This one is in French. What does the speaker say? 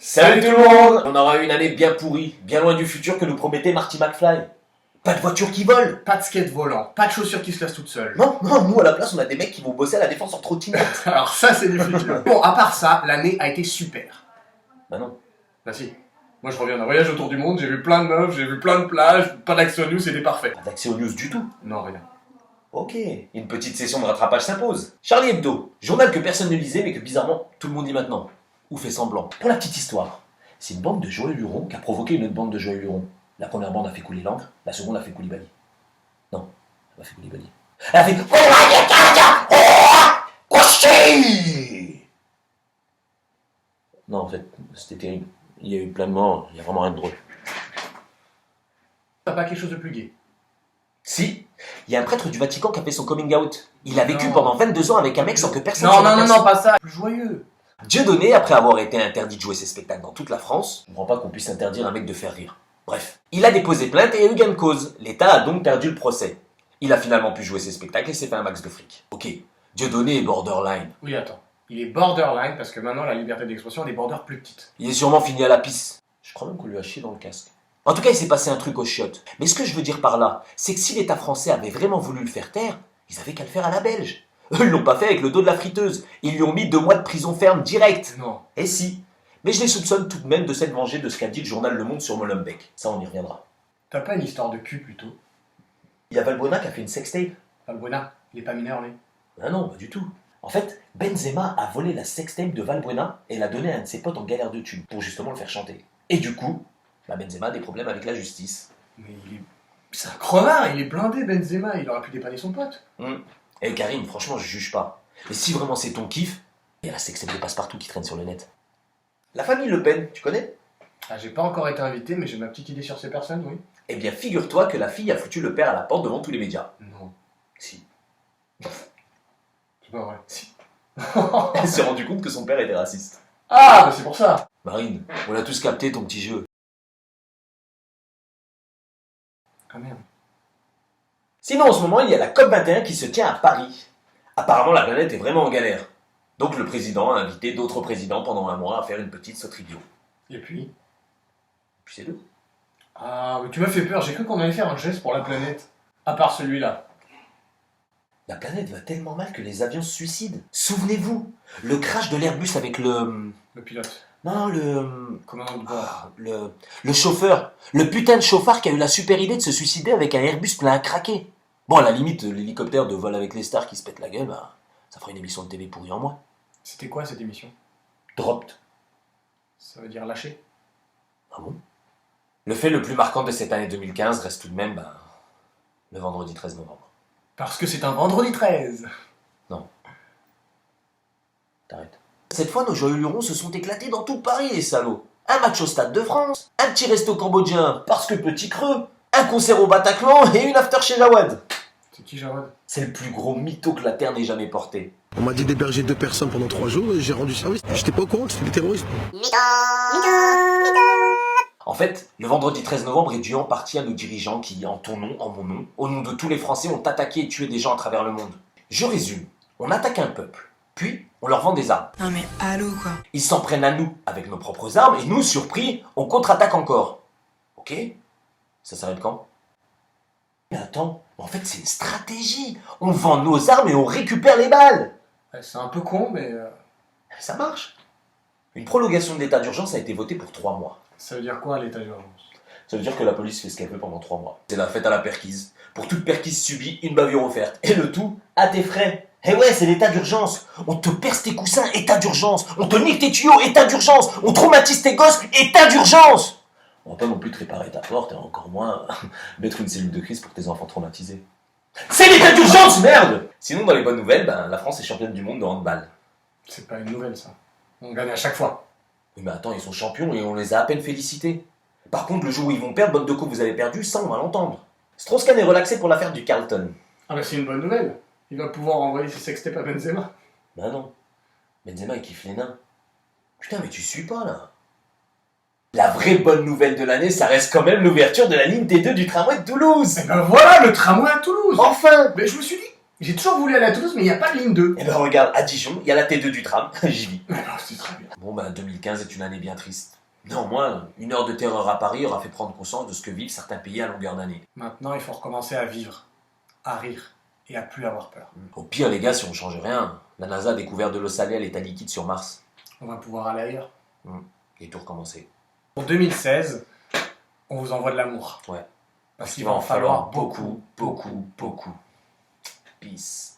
Salut tout le monde! On aura une année bien pourrie, bien loin du futur que nous promettait Marty McFly. Pas de voiture qui vole! Pas de skate volant, pas de chaussures qui se lassent toutes seules. Non, nous à la place on a des mecs qui vont bosser à la défense en trottinette. Alors ça c'est du futur. Bon, à part ça, l'année a été super. Bah non. Bah si. Moi je reviens d'un voyage autour du monde, j'ai vu plein de meufs, j'ai vu plein de plages, pas d'Action News, c'était parfait. Pas d'accès aux news du tout. Non, rien. Ok, une petite session de rattrapage s'impose. Charlie Hebdo, journal que personne ne lisait mais que bizarrement tout le monde lit maintenant. Ou fait semblant. Pour la petite histoire, c'est une bande de Joël Luron qui a provoqué une autre bande de Joël Luron. La première bande a fait couler l'encre, la seconde a fait Koulibaly. Non, elle a fait Koulibaly. Elle a fait Non, en fait, c'était terrible. Il y a eu plein de morts, il y a vraiment rien de drôle. T'as pas quelque chose de plus gai? Si, il y a un prêtre du Vatican qui a fait son coming out. Il a vécu Non. pendant 22 ans avec un mec sans que personne Non, s'en non, non, aperçoive. non, pas ça. Plus joyeux. Dieudonné, après avoir été interdit de jouer ses spectacles dans toute la France, je comprends pas qu'on puisse interdire un mec de faire rire. Bref, il a déposé plainte et a eu gain de cause. L'État a donc perdu le procès. Il a finalement pu jouer ses spectacles et s'est fait un max de fric. Ok, Dieudonné est borderline. Oui, attends. Il est borderline parce que maintenant la liberté d'expression a des borders plus petites. Il est sûrement fini à la pisse. Je crois même qu'on lui a chié dans le casque. En tout cas, il s'est passé un truc aux chiottes. Mais ce que je veux dire par là, c'est que si l'État français avait vraiment voulu le faire taire, ils avaient qu'à le faire à la belge. Eux, ils l'ont pas fait avec le dos de la friteuse. Ils lui ont mis 2 mois de prison ferme direct. Non. Et si. Mais je les soupçonne tout de même de s'être vengés de ce qu'a dit le journal Le Monde sur Molenbeek. Ça, on y reviendra. T'as pas une histoire de cul plutôt? Il y a Valbuena qui a fait une sextape. Valbuena, il est pas mineur lui. Ah non, pas du tout. En fait, Benzema a volé la sextape de Valbuena et l'a donnée à un de ses potes en galère de thunes pour justement le faire chanter. Et du coup, Benzema a des problèmes avec la justice. Mais il est... C'est un crevard, il est blindé Benzema, il aurait pu dépanner son pote. Et Karim, franchement, je juge pas. Mais si vraiment c'est ton kiff, il y a la sextape de Passepartout qui traîne sur le net. La famille Le Pen, tu connais? Ah, j'ai pas encore été invité, mais j'ai ma petite idée sur ces personnes, oui. Eh bien, figure-toi que la fille a foutu le père à la porte devant tous les médias. Non, Si. c'est pas vrai. Si. Elle s'est rendue compte que son père était raciste. Ah, bah c'est pour ça. Marine, on a tous capté ton petit jeu. Ah merde. Sinon, en ce moment, il y a la COP21 qui se tient à Paris. Apparemment, la planète est vraiment en galère. Donc, le président a invité d'autres présidents pendant un mois à faire une petite sauterie bio. Et puis? Puis c'est tout. Ah, mais tu m'as fait peur, j'ai cru qu'on allait faire un geste pour la planète. À part celui-là. La planète va tellement mal que les avions se suicident. Souvenez-vous, le crash de l'Airbus avec le... Le pilote. Non, le... Commandant de bord. Le chauffeur. Le putain de chauffard qui a eu la super idée de se suicider avec un Airbus plein à craquer. Bon, à la limite, l'hélicoptère de vol avec les stars qui se pète la gueule, bah, ça fera une émission de TV pourrie en moins. C'était quoi cette émission? Dropped. Ça veut dire lâcher? Ah bon? Le fait le plus marquant de cette année 2015 reste tout de même, le vendredi 13 novembre. Parce que c'est un vendredi 13. T'arrêtes. Cette fois, nos joyeux lurons se sont éclatés dans tout Paris, les salauds. Un match au Stade de France, un petit resto cambodgien, parce que petit creux, un concert au Bataclan et une after chez Jawad. C'est qui Jawad? C'est le plus gros mytho que la Terre n'ait jamais porté. On m'a dit d'héberger 2 personnes pendant 3 jours et j'ai rendu service. J'étais pas au courant que c'était des terroristes. En fait, le vendredi 13 novembre est dû en partie à nos dirigeants qui, en ton nom, en mon nom, au nom de tous les Français, ont attaqué et tué des gens à travers le monde. Je résume. On attaque un peuple, puis on leur vend des armes. Non mais allô quoi. Ils s'en prennent à nous avec nos propres armes et nous, surpris, on contre-attaque encore. Ok? Ça s'arrête quand? Mais attends, en fait c'est une stratégie. On vend nos armes et on récupère les balles. Ouais, c'est un peu con, mais Ça marche. Une prolongation de l'état d'urgence a été votée pour 3 mois. ça veut dire quoi l'état d'urgence? Ça veut dire que la police fait ce qu'elle veut pendant 3 mois. C'est la fête à la perquise. Pour toute perquise subie, une bavure offerte. Et le tout à tes frais. Eh ouais, c'est l'état d'urgence. On te perce tes coussins, état d'urgence. On te nique tes tuyaux, état d'urgence. On traumatise tes gosses, état d'urgence. On va pas non plus te réparer ta porte, et encore moins mettre une cellule de crise pour tes enfants traumatisés. C'est l'état d'urgence, merde. Sinon, dans les bonnes nouvelles, la France est championne du monde de handball. C'est pas une nouvelle ça. On gagne à chaque fois. Oui, mais attends, ils sont champions et on les a à peine félicités. Par contre, le jour où ils vont perdre, bonne de coupe, vous avez perdu, ça on va l'entendre. Strauss-Kahn est relaxé pour l'affaire du Carlton. Ah bah c'est une bonne nouvelle. Il va pouvoir envoyer ses sextapes à Benzema. Bah non. Benzema il kiffe les nains. Putain, mais tu suis pas là. La vraie bonne nouvelle de l'année, ça reste quand même l'ouverture de la ligne T2 du tramway de Toulouse. Et ben voilà le tramway à Toulouse. Enfin. Mais je me suis dit, J'ai toujours voulu aller à Toulouse, mais il n'y a pas de ligne 2. Eh ben regarde, à Dijon, il y a la T2 du tram, j'y vis. Mais non, c'est très bien. Bon ben 2015 est une année bien triste. Néanmoins, une heure de terreur à Paris aura fait prendre conscience de ce que vivent certains pays à longueur d'année. Maintenant, il faut recommencer à vivre, à rire et à plus avoir peur. Au pire les gars, si on change rien, la NASA a découvert de l'eau salée à l'état liquide sur Mars. On va pouvoir aller ailleurs. Et tout recommencer. Pour 2016, on vous envoie de l'amour. Ouais. Parce Il va en falloir beaucoup, beaucoup, beaucoup. Peace.